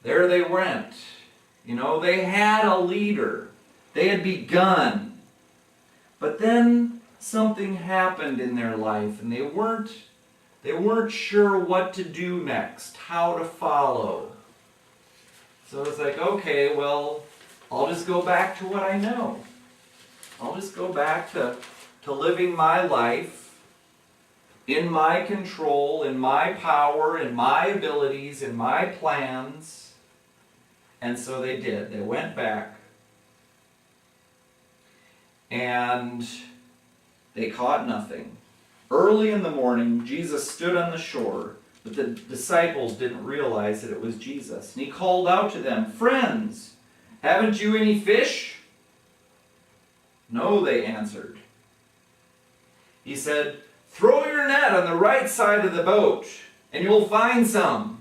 there they went. They had a leader. They had begun. But then something happened in their life, and they weren't sure what to do next, how to follow. So it's like, okay, well, I'll just go back to what I know. I'll just go back to living my life in my control, in my power, in my abilities, in my plans. And so they did. They went back. And they caught nothing. Early in the morning, Jesus stood on the shore, but the disciples didn't realize that it was Jesus. And he called out to them, "Friends, haven't you any fish?" "No," they answered. He said, "Throw your net on the right side of the boat, and you'll find some."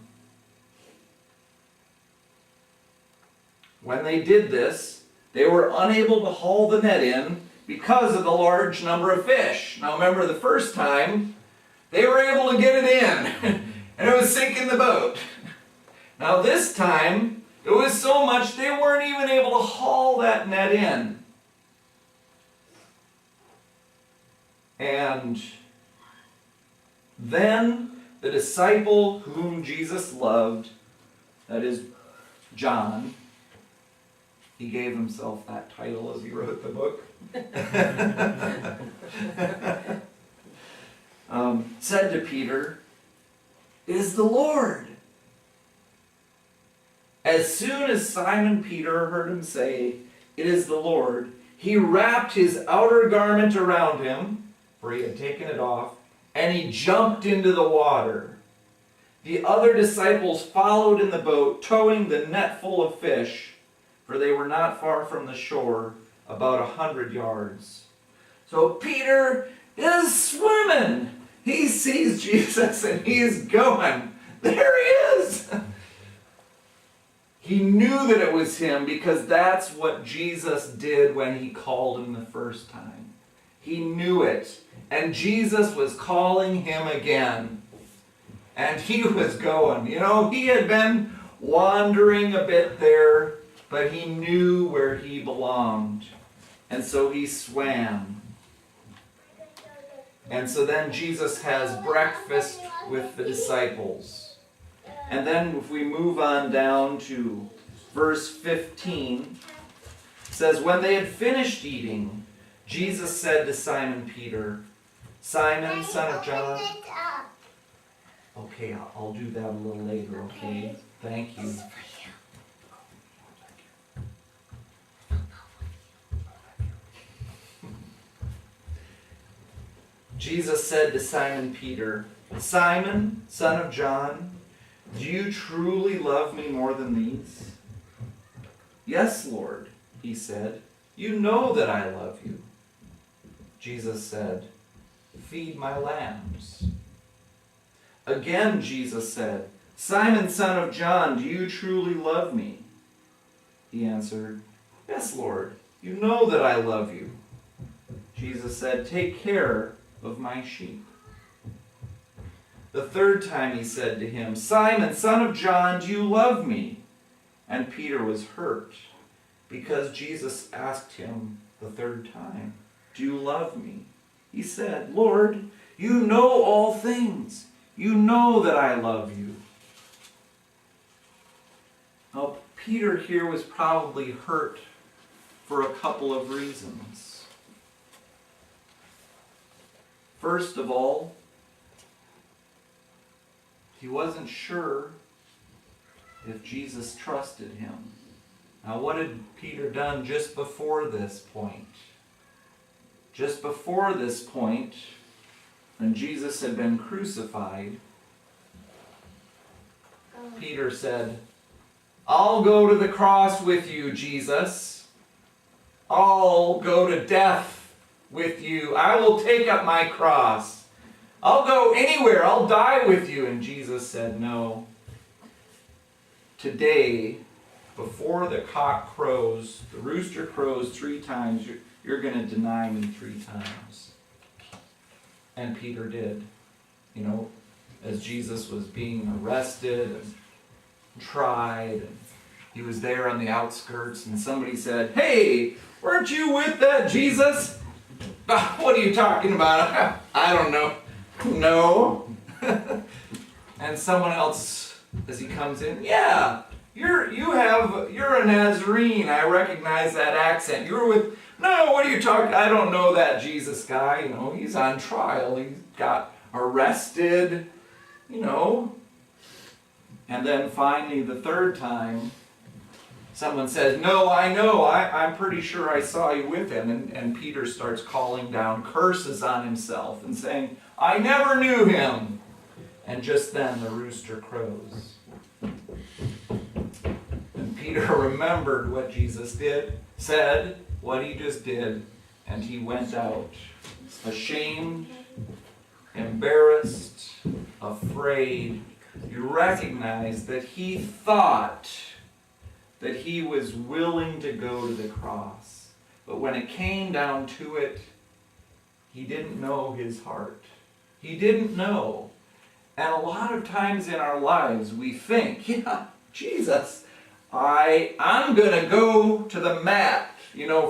When they did this, they were unable to haul the net in because of the large number of fish. Now remember, the first time, they were able to get it in, and it was sinking the boat. Now this time, it was so much they weren't even able to haul that net in. And then the disciple whom Jesus loved, that is John, he gave himself that title as he wrote the book, said to Peter, "It is the Lord." As soon as Simon Peter heard him say, "It is the Lord," he wrapped his outer garment around him, for he had taken it off, and he jumped into the water. The other disciples followed in the boat, towing the net full of fish, for they were not far from the shore, about 100 yards. So Peter is swimming. He sees Jesus and he is going. There he is. He knew that it was him because that's what Jesus did when he called him the first time. He knew it. And Jesus was calling him again. And he was going. He had been wandering a bit there, but he knew where he belonged. And so he swam. And so then Jesus has breakfast with the disciples. And then if we move on down to verse 15, it says, "When they had finished eating, Jesus said to Simon Peter, 'Simon, son of John.'" Okay, I'll do that a little later, okay? Thank you. Jesus said to Simon Peter, "Simon, son of John, do you truly love me more than these?" "Yes, Lord," he said. "You know that I love you." Jesus said, "Feed my lambs." Again Jesus said, "Simon, son of John, do you truly love me?" He answered, "Yes, Lord, you know that I love you." Jesus said, "Take care of my sheep." The third time he said to him, "Simon, son of John, do you love me?" And Peter was hurt because Jesus asked him the third time, "Do you love me?" He said, "Lord, you know all things. You know that I love you." Now, Peter here was probably hurt for a couple of reasons. First of all, he wasn't sure if Jesus trusted him. Now, what had Peter done just before this point? Just before this point, when Jesus had been crucified, Peter said, "I'll go to the cross with you, Jesus. I'll go to death with you. I will take up my cross. I'll go anywhere. I'll die with you." And Jesus said, "No. Today, before the cock crows, the rooster crows 3 times, you're going to deny me 3 times. And Peter did. As Jesus was being arrested, tried. And he was there on the outskirts, and somebody said, "Hey, weren't you with that Jesus?" "What are you talking about?" "I don't know." "No." And someone else, as he comes in, "Yeah, you're a Nazarene. I recognize that accent. You were with..." "No, what are you talking? I don't know that Jesus guy. He's on trial. He got arrested, And then finally, the third time, someone says, "No, I know. I'm pretty sure I saw you with him." And Peter starts calling down curses on himself and saying, "I never knew him." And just then the rooster crows. And Peter remembered what Jesus said, what he just did, and he went out ashamed, embarrassed, afraid. You recognize that he thought that he was willing to go to the cross. But when it came down to it, he didn't know his heart. He didn't know. And a lot of times in our lives we think, "Yeah, Jesus, I'm going to go to the mat,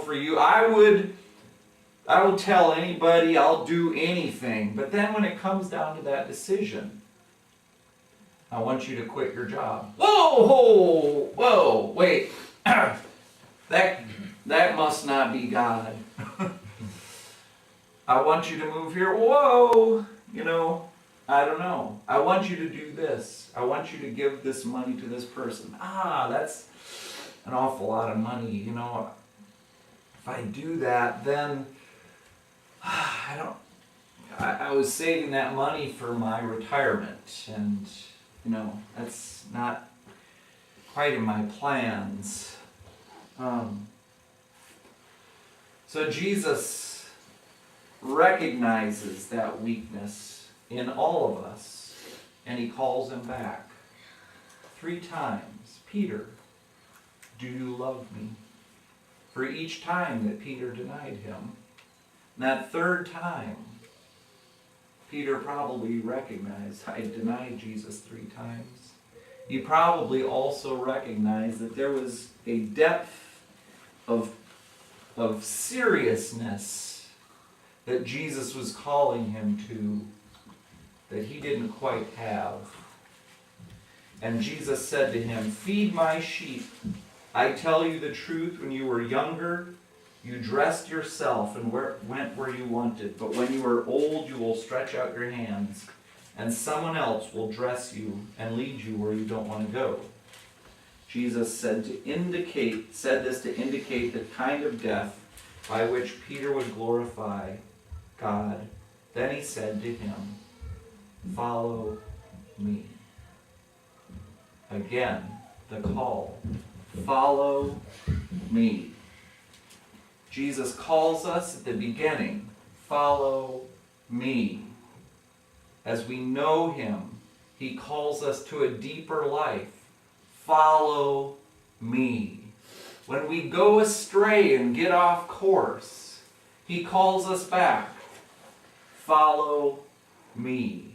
for you. I will tell anybody, I'll do anything." But then when it comes down to that decision, "I want you to quit your job." Whoa, wait. That must not be God. "I want you to move here." Whoa, I don't know. "I want you to do this. I want you to give this money to this person." That's an awful lot of money. If I do that, then I was saving that money for my retirement, and that's not quite in my plans. So Jesus recognizes that weakness in all of us, and he calls him back 3 times. "Peter, do you love me?" For each time that Peter denied him. And that third time, Peter probably recognized, I denied Jesus 3 times. He probably also recognized that there was a depth of seriousness that Jesus was calling him to that he didn't quite have. And Jesus said to him, "Feed my sheep. I tell you the truth, when you were younger, you dressed yourself and went where you wanted. But when you are old, you will stretch out your hands, and someone else will dress you and lead you where you don't want to go." Jesus said this to indicate the kind of death by which Peter would glorify God. Then he said to him, "Follow me." Again, the call. Follow me. Jesus calls us at the beginning, follow me. As we know him, he calls us to a deeper life. Follow me. When we go astray and get off course, he calls us back. Follow me.